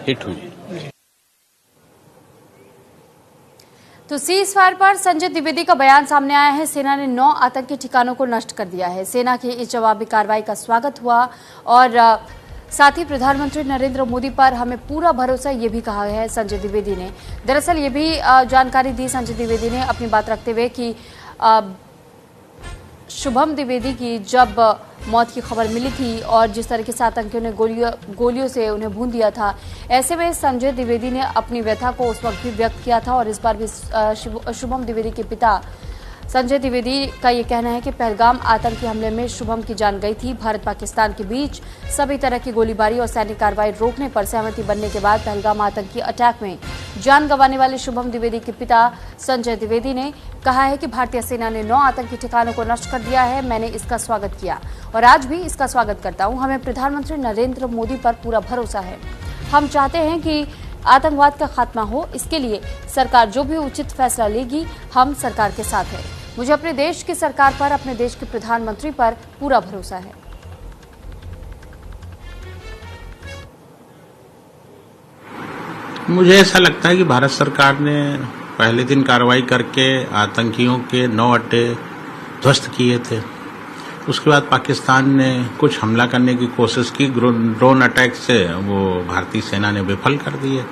Hit हुई। तो cease fire पर संजय द्विवेदी का बयान सामने आया है। सेना ने 9 आतंकी ठिकानों को नष्ट कर दिया है। सेना की इस जवाबी कार्रवाई का स्वागत हुआ और साथ ही प्रधानमंत्री नरेंद्र मोदी पर हमें पूरा भरोसा, ये भी कहा है संजय द्विवेदी ने। दरअसल ये भी जानकारी दी संजय द्विवेदी ने अपनी बात रखते हुए कि शुभम द्विवेदी की जब मौत की खबर मिली थी और जिस तरीके से आतंकियों ने गोलियों से उन्हें भून दिया था, ऐसे में संजय द्विवेदी ने अपनी व्यथा को उस वक्त भी व्यक्त किया था। और इस बार भी शुभम द्विवेदी के पिता संजय द्विवेदी का ये कहना है कि पहलगाम आतंकी हमले में शुभम की जान गई थी। भारत पाकिस्तान के बीच सभी तरह की गोलीबारी और सैनिक कार्रवाई रोकने पर सहमति बनने के बाद पहलगाम आतंकी अटैक में जान गंवाने वाले शुभम द्विवेदी के पिता संजय द्विवेदी ने कहा है कि भारतीय सेना ने 9 आतंकी ठिकानों को नष्ट कर दिया है। मैंने इसका स्वागत किया और आज भी इसका स्वागत करता हूं। हमें प्रधानमंत्री नरेंद्र मोदी पर पूरा भरोसा है। हम चाहते हैं कि आतंकवाद का खात्मा हो। इसके लिए सरकार जो भी उचित फैसला लेगी, हम सरकार के साथ हैं। मुझे अपने देश की सरकार पर, अपने देश के प्रधानमंत्री पर पूरा भरोसा है। मुझे ऐसा लगता है कि भारत सरकार ने पहले दिन कार्रवाई करके आतंकियों के 9 अड्डे ध्वस्त किए थे। उसके बाद पाकिस्तान ने कुछ हमला करने की कोशिश की, ड्रोन अटैक से वो भारतीय सेना ने विफल कर दिए।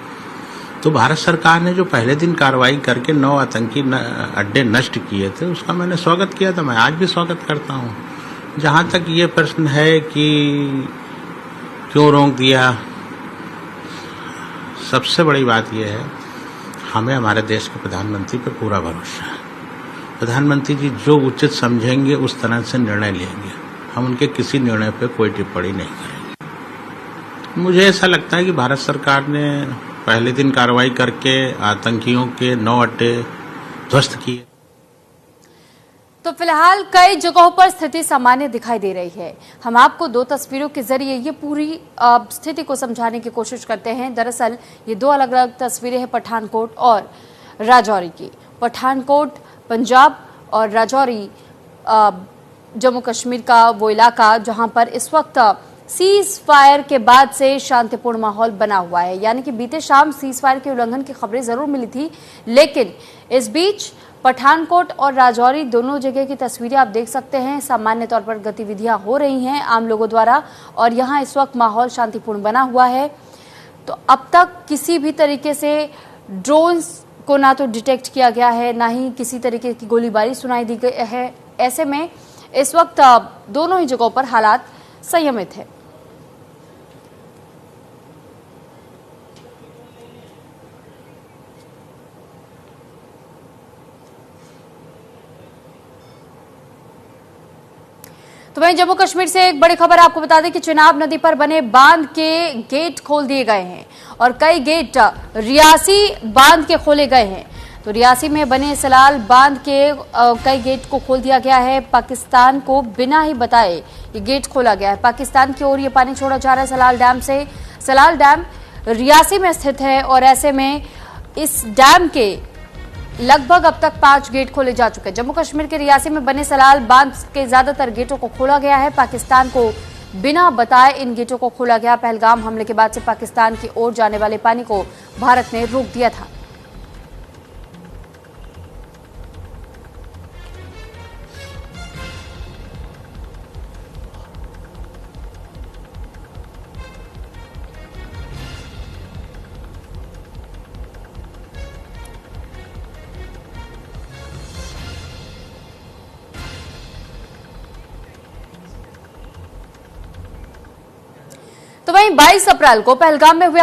तो भारत सरकार ने जो पहले दिन कार्रवाई करके 9 आतंकी अड्डे नष्ट किए थे, उसका मैंने स्वागत किया था। मैं आज भी स्वागत करता हूँ। जहाँ तक ये प्रश्न है कि क्यों रोक दिया, सबसे बड़ी बात यह है, हमें हमारे देश के प्रधानमंत्री पर पूरा भरोसा है। प्रधानमंत्री जी जो उचित समझेंगे उस तरह से निर्णय लेंगे। हम उनके किसी निर्णय पर कोई टिप्पणी नहीं करेंगे। मुझे ऐसा लगता है कि भारत सरकार ने पहले दिन कार्रवाई करके आतंकियों के 9 अड्डे ध्वस्त किए। तो फिलहाल कई जगहों पर स्थिति सामान्य दिखाई दे रही है। हम आपको 2 तस्वीरों के जरिए ये पूरी स्थिति को समझाने की कोशिश करते हैं। दरअसल ये 2 अलग अलग तस्वीरें हैं पठानकोट और राजौरी की। पठानकोट पंजाब और राजौरी जम्मू कश्मीर का वो इलाका जहां पर इस वक्त सीज फायर के बाद से शांतिपूर्ण माहौल बना हुआ है। यानी कि बीते शाम सीज फायर के उल्लंघन की खबरें जरूर मिली थी, लेकिन इस बीच पठानकोट और राजौरी दोनों जगह की तस्वीरें आप देख सकते हैं। सामान्य तौर पर गतिविधियां हो रही हैं आम लोगों द्वारा और यहां इस वक्त माहौल शांतिपूर्ण बना हुआ है। तो अब तक किसी भी तरीके से ड्रोन्स को ना तो डिटेक्ट किया गया है, ना ही किसी तरीके की गोलीबारी सुनाई दी गई है। ऐसे में इस वक्त दोनों ही जगहों पर हालात संयमित है। तो वहीं जम्मू कश्मीर से एक बड़ी खबर आपको बता दें कि चिनाब नदी पर बने बांध के गेट खोल दिए गए हैं और कई गेट रियासी बांध के खोले गए हैं। तो रियासी में बने सलाल बांध के कई गेट को खोल दिया गया है। पाकिस्तान को बिना ही बताए ये गेट खोला गया है। पाकिस्तान की ओर ये पानी छोड़ा जा रहा है सलाल डैम से। सलाल डैम रियासी में स्थित है और ऐसे में इस डैम के लगभग अब तक 5 गेट खोले जा चुके हैं। जम्मू कश्मीर के रियासी में बने सलाल बांध के ज्यादातर गेटों को खोला गया है। पाकिस्तान को बिना बताए इन गेटों को खोला गया। पहलगाम हमले के बाद से पाकिस्तान की ओर जाने वाले पानी को भारत ने रोक दिया था। तो वहीं 22 अप्रैल को पहलगाम में हुए